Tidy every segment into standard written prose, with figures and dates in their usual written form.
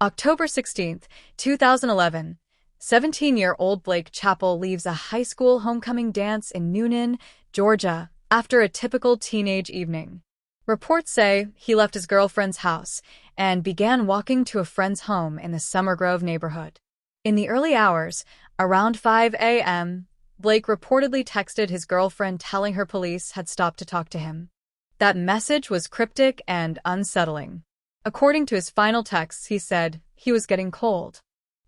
October 16, 2011, 17-year-old Blake Chappell leaves a high school homecoming dance in Newnan, Georgia, after a typical teenage evening. Reports say he left his girlfriend's house and began walking to a friend's home in the Summer Grove neighborhood. In the early hours, around 5 a.m., Blake reportedly texted his girlfriend telling her police had stopped to talk to him. That message was cryptic and unsettling. According to his final texts, he said he was getting cold.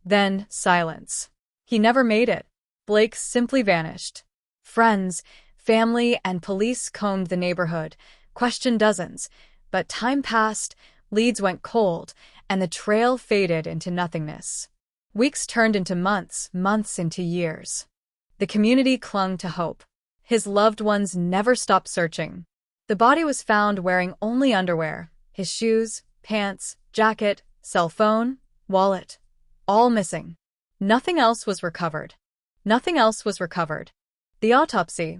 Then, silence. He never made it. Blake simply vanished. Friends, family, and police combed the neighborhood, questioned dozens, but time passed, leads went cold, and the trail faded into nothingness. Weeks turned into months, months into years. The community clung to hope. His loved ones never stopped searching. The body was found wearing only underwear, his shoes, pants, jacket, cell phone, wallet, all missing. Nothing else was recovered. Nothing else was recovered. The autopsy.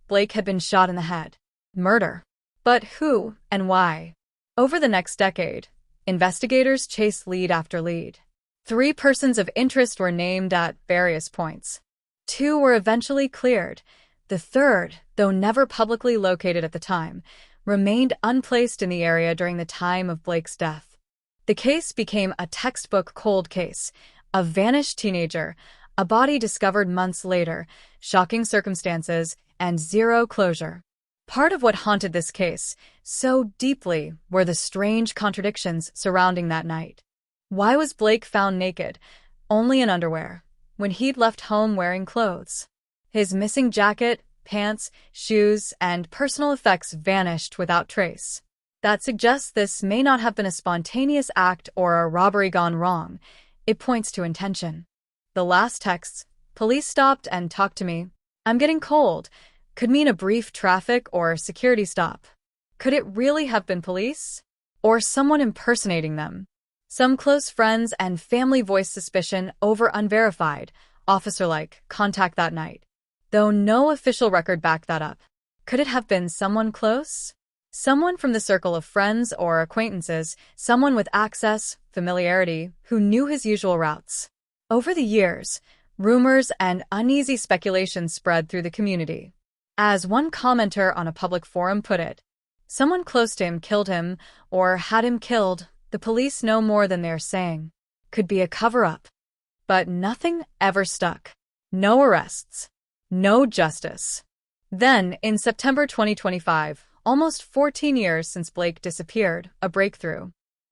Blake had been shot in the head. Murder. But who and why? Over the next decade, investigators chased lead after lead. 3 persons of interest were named at various points. 2 were eventually cleared. The third, though never publicly located at the time, remained unplaced in the area during the time of Blake's death. The case became a textbook cold case. A vanished teenager, a body discovered months later, shocking circumstances, and zero closure. Part of what haunted this case so deeply were the strange contradictions surrounding that night. Why was Blake found naked, only in underwear, when he'd left home wearing clothes? His missing jacket, pants, shoes, and personal effects vanished without trace. That suggests this may not have been a spontaneous act or a robbery gone wrong. It points to intention. The last texts, "Police stopped and talked to me. I'm getting cold," could mean a brief traffic or security stop. Could it really have been police? Or someone impersonating them? Some close friends and family voiced suspicion over unverified, officer-like contact that night, though no official record backed that up. Could it have been someone close? Someone from the circle of friends or acquaintances, someone with access, familiarity, who knew his usual routes. Over the years, rumors and uneasy speculation spread through the community. As one commenter on a public forum put it, "Someone close to him killed him or had him killed. The police know more than they're saying. Could be a cover-up." But nothing ever stuck. No arrests. No justice. Then, in September 2025, almost 14 years since Blake disappeared, a breakthrough.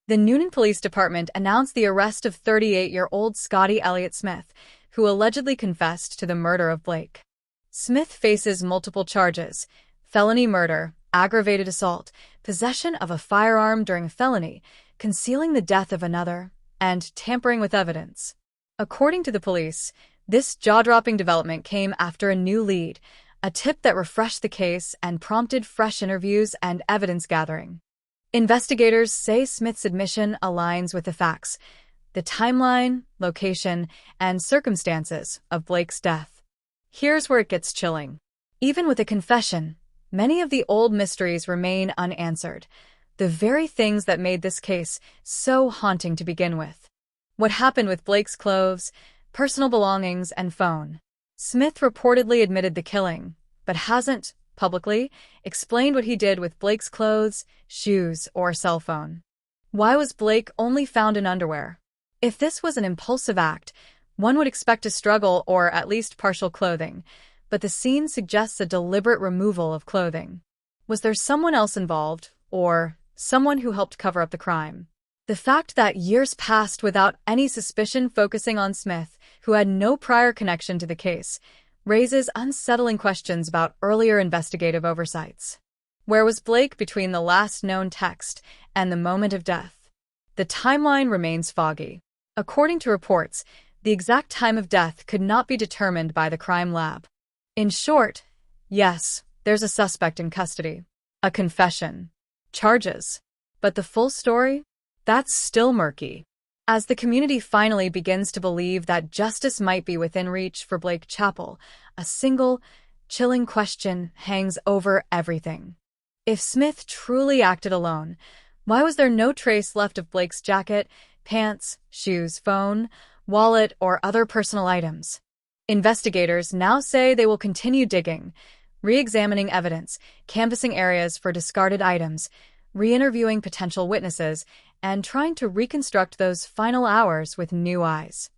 The Newnan Police Department announced the arrest of 38-year-old Scotty Elliot Smith, who allegedly confessed to the murder of Blake. Smith faces multiple charges: felony murder, aggravated assault, possession of a firearm during a felony, concealing the death of another, and tampering with evidence. According to the police, this jaw-dropping development came after a new lead, a tip that refreshed the case and prompted fresh interviews and evidence gathering. Investigators say Smith's admission aligns with the facts, the timeline, location, and circumstances of Blake's death. Here's where it gets chilling. Even with a confession, many of the old mysteries remain unanswered, the very things that made this case so haunting to begin with. What happened with Blake's clothes, personal belongings, and phone? Smith reportedly admitted the killing, but hasn't, publicly, explained what he did with Blake's clothes, shoes, or cell phone. Why was Blake only found in underwear? If this was an impulsive act, one would expect a struggle or at least partial clothing, but the scene suggests a deliberate removal of clothing. Was there someone else involved, or someone who helped cover up the crime? The fact that years passed without any suspicion focusing on Smith, who had no prior connection to the case, raises unsettling questions about earlier investigative oversights. Where was Blake between the last known text and the moment of death? The timeline remains foggy. According to reports, the exact time of death could not be determined by the crime lab. In short, yes, there's a suspect in custody, a confession, charges. But the full story? That's still murky. As the community finally begins to believe that justice might be within reach for Blake Chappell, a single, chilling question hangs over everything. If Smith truly acted alone, why was there no trace left of Blake's jacket, pants, shoes, phone, wallet, or other personal items. Investigators now say they will continue digging, re-examining evidence, canvassing areas for discarded items, re-interviewing potential witnesses, and trying to reconstruct those final hours with new eyes.